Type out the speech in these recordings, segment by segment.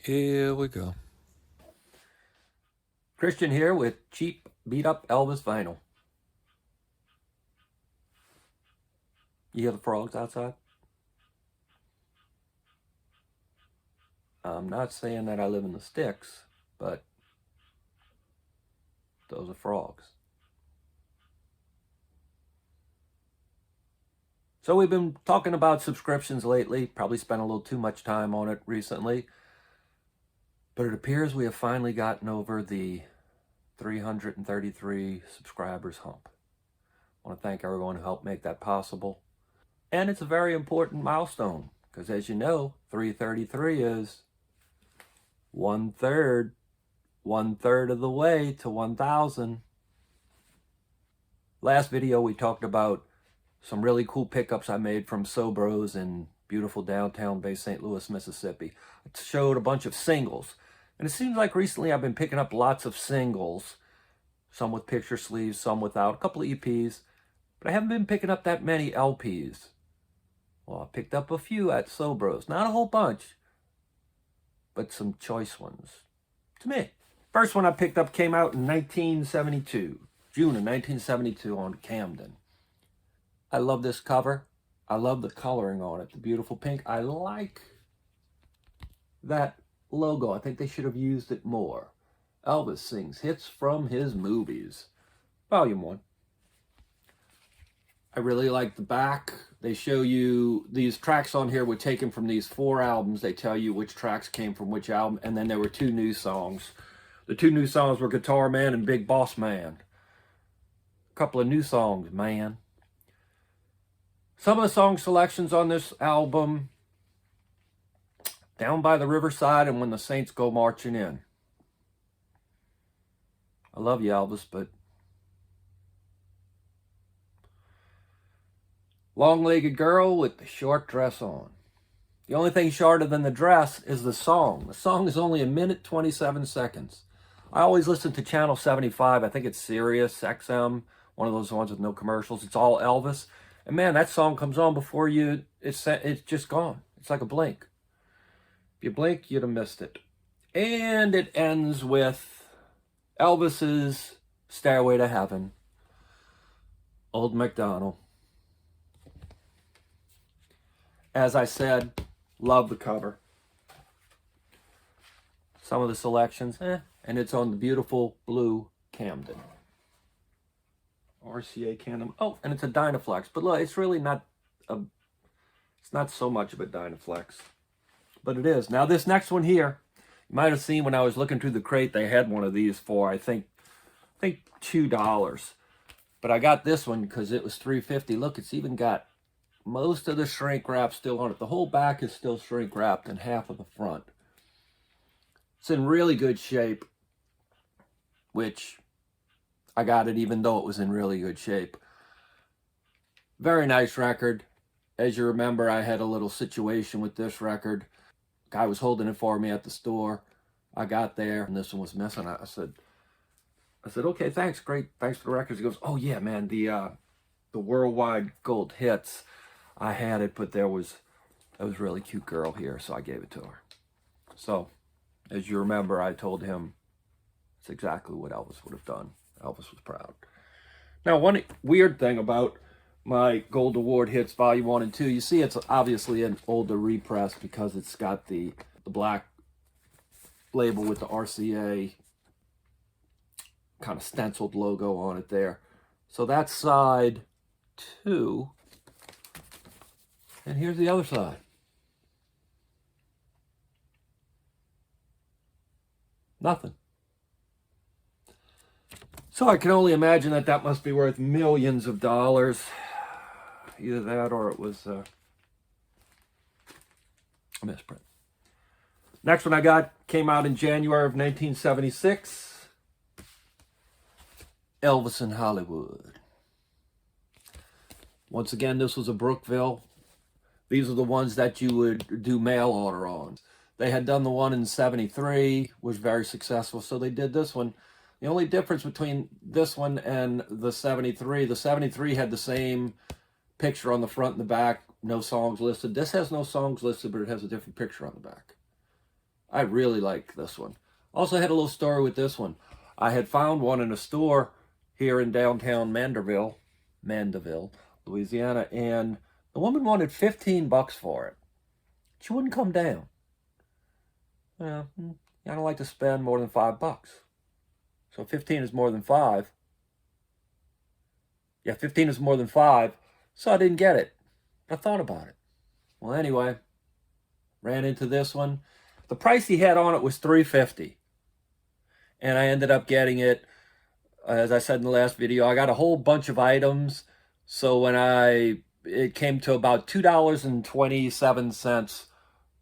Here we go. Christian here with cheap beat-up Elvis vinyl. You hear the frogs outside? I'm not saying that I live in the sticks, but those are frogs. So we've been talking about subscriptions lately, probably spent a little too much time on it recently, but it appears we have finally gotten over the 333 subscribers hump. I want to thank everyone who helped make that possible. And it's a very important milestone because, as you know, 333 is one third of the way to 1,000. Last video we talked about some really cool pickups I made from Sobros in beautiful downtown Bay St. Louis, Mississippi. I showed a bunch of singles. And it seems like recently I've been picking up lots of singles, some with picture sleeves, some without, a couple of EPs, but I haven't been picking up that many LPs. Well, I picked up a few at Sobros, not a whole bunch, but some choice ones to me. First one I picked up came out in 1972, June of 1972 on Camden. I love this cover. I love the coloring on it, the beautiful pink. I like that logo. I think they should have used it more. Elvis sings hits from his movies. Volume 1. I really like the back. They show you these tracks on here were taken from these 4 albums. They tell you which tracks came from which album. And then there were 2 new songs. The 2 new songs were Guitar Man and Big Boss Man. A couple of new songs, man. Some of the song selections on this album: Down by the Riverside and When the Saints Go Marching In. I love you, Elvis, but Long-Legged Girl with the Short Dress On. The only thing shorter than the dress is the song. The song is only 1 minute 27 seconds. I always listen to Channel 75. I think it's Sirius XM, one of those ones with no commercials. It's all Elvis. And man, that song comes on before you, it's just gone. It's like a blink. If you blink, you'd have missed it. And it ends with Elvis's Stairway to Heaven, Old MacDonald. As I said, love the cover. Some of the selections, and it's on the beautiful blue Camden. RCA Camden. Oh, and it's a Dynaflex. But look, it's really not it's not so much of a Dynaflex. But it is. Now this next one here, you might have seen when I was looking through the crate, they had one of these for, I think $2. But I got this one because it was $3.50. Look, it's even got most of the shrink wrap still on it. The whole back is still shrink wrapped and half of the front. It's in really good shape, which I got it even though it was in really good shape. Very nice record. As you remember, I had a little situation with this record. Guy was holding it for me at the store. I got there and this one was missing. I said, okay, thanks, great, thanks for the records. He goes, oh yeah, man, the worldwide gold hits. I had it, but there was a really cute girl here, so I gave it to her. So, as you remember, I told him it's exactly what Elvis would have done. Elvis was proud. Now, one weird thing about my Gold Award Hits Volume 1 and 2, you see it's obviously an older repress because it's got the black label with the RCA kind of stenciled logo on it there. So that's side 2. And here's the other side. Nothing. So I can only imagine that must be worth millions of dollars. Either that or it was a misprint. Next one I got came out in January of 1976. Elvis in Hollywood. Once again, this was a Brookville. These are the ones that you would do mail order on. They had done the one in 73, was very successful, so they did this one. The only difference between this one and the 73 had the same picture on the front and the back, no songs listed. This has no songs listed, but it has a different picture on the back. I really like this one. Also had a little story with this one. I had found one in a store here in downtown Mandeville, Louisiana, and the woman wanted $15 for it. She wouldn't come down. Well, I don't like to spend more than $5. So 15 is more than 5. Yeah, 15 is more than 5. So I didn't get it. I thought about it. Well, anyway, ran into this one. The price he had on it was $3.50. And I ended up getting it, as I said in the last video, I got a whole bunch of items. So when it came to about $2.27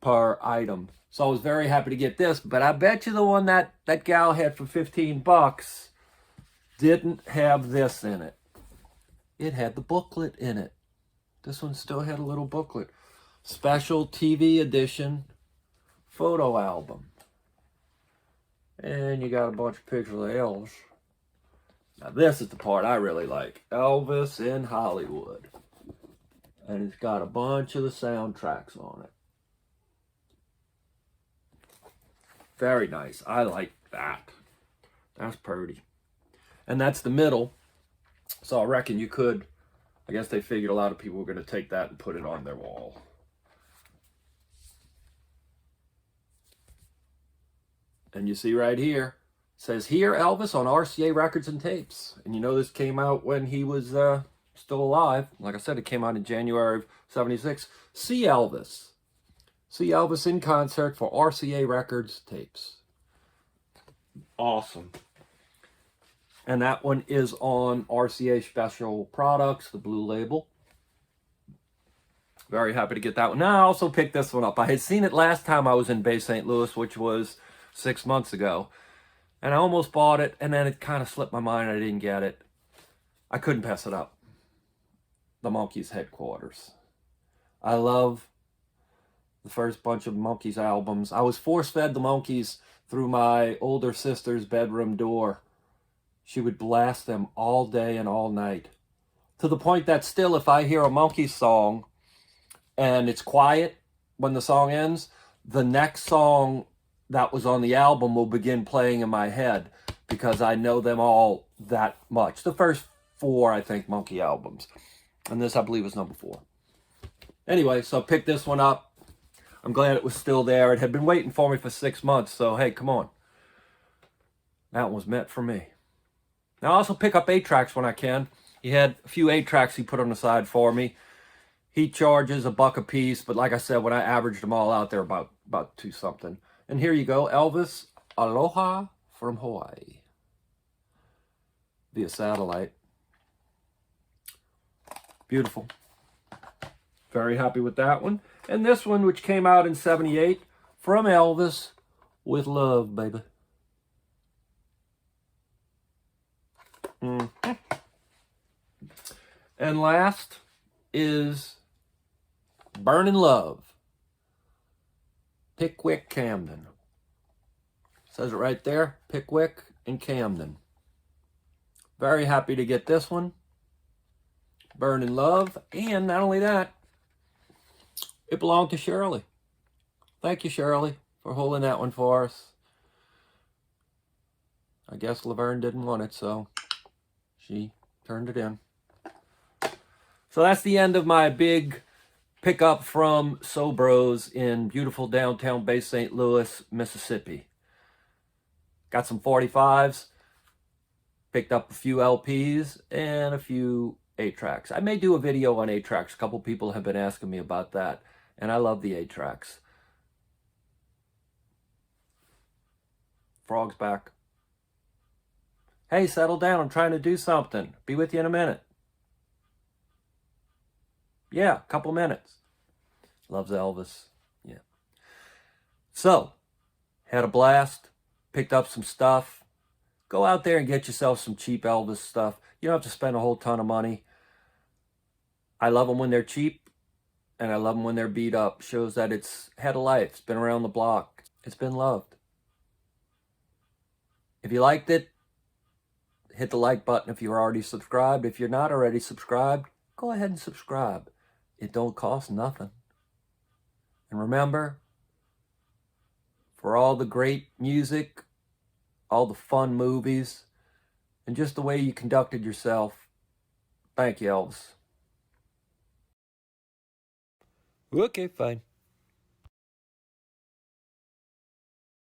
per item. So I was very happy to get this, but I bet you the one that gal had for $15 didn't have this in it. It had the booklet in it. This one still had a little booklet. Special TV edition photo album. And you got a bunch of pictures of Elvis. Now this is the part I really like. Elvis in Hollywood. And it's got a bunch of the soundtracks on it. Very nice. I like that. That's pretty. And that's the middle. So I reckon you could, I guess they figured a lot of people were going to take that and put it on their wall. And you see right here, it says, "Here Elvis on RCA Records and Tapes." And you know this came out when he was still alive. Like I said, it came out in January of '76. See Elvis. See Elvis in concert for RCA Records tapes. Awesome. And that one is on RCA Special Products, the blue label. Very happy to get that one. Now I also picked this one up. I had seen it last time I was in Bay St. Louis, which was 6 months ago. And I almost bought it, and then it kind of slipped my mind. I didn't get it. I couldn't pass it up. The Monkees headquarters. I love the first bunch of Monkees albums. I was force-fed the Monkees through my older sister's bedroom door. She would blast them all day and all night. To the point that still, if I hear a Monkees song and it's quiet when the song ends, the next song that was on the album will begin playing in my head because I know them all that much. The first 4, I think, Monkey albums. And this, I believe, is number 4. Anyway, so I picked this one up. I'm glad it was still there. It had been waiting for me for 6 months, so hey, come on. That one was meant for me. Now, I also pick up 8-tracks when I can. He had a few 8-tracks he put on the side for me. He charges $1 a piece, but like I said, when I averaged them all out, they're about 2 something. And here you go, Elvis, Aloha from Hawaii. Via satellite. Beautiful. Very happy with that one. And this one, which came out in '78, from Elvis, with love, baby. And last is Burning Love, Pickwick, Camden. Says it right there, Pickwick and Camden. Very happy to get this one. Burning Love. And not only that, it belonged to Shirley. Thank you, Shirley, for holding that one for us. I guess Laverne didn't want it, so she turned it in. So that's the end of my big pickup from Sobros in beautiful downtown Bay St. Louis, Mississippi. Got some 45s, picked up a few LPs, and a few 8-tracks. I may do a video on 8-tracks. A couple people have been asking me about that, and I love the 8-tracks. Frog's back. Hey, settle down. I'm trying to do something. Be with you in a minute. Yeah, a couple minutes. Loves Elvis. Yeah. So, had a blast. Picked up some stuff. Go out there and get yourself some cheap Elvis stuff. You don't have to spend a whole ton of money. I love them when they're cheap, and I love them when they're beat up. Shows that it's had a life. It's been around the block. It's been loved. If you liked it, hit the like button if you're already subscribed. If you're not already subscribed, go ahead and subscribe. It don't cost nothing. And remember, for all the great music, all the fun movies, and just the way you conducted yourself. Thank you, Elvis. Okay, fine.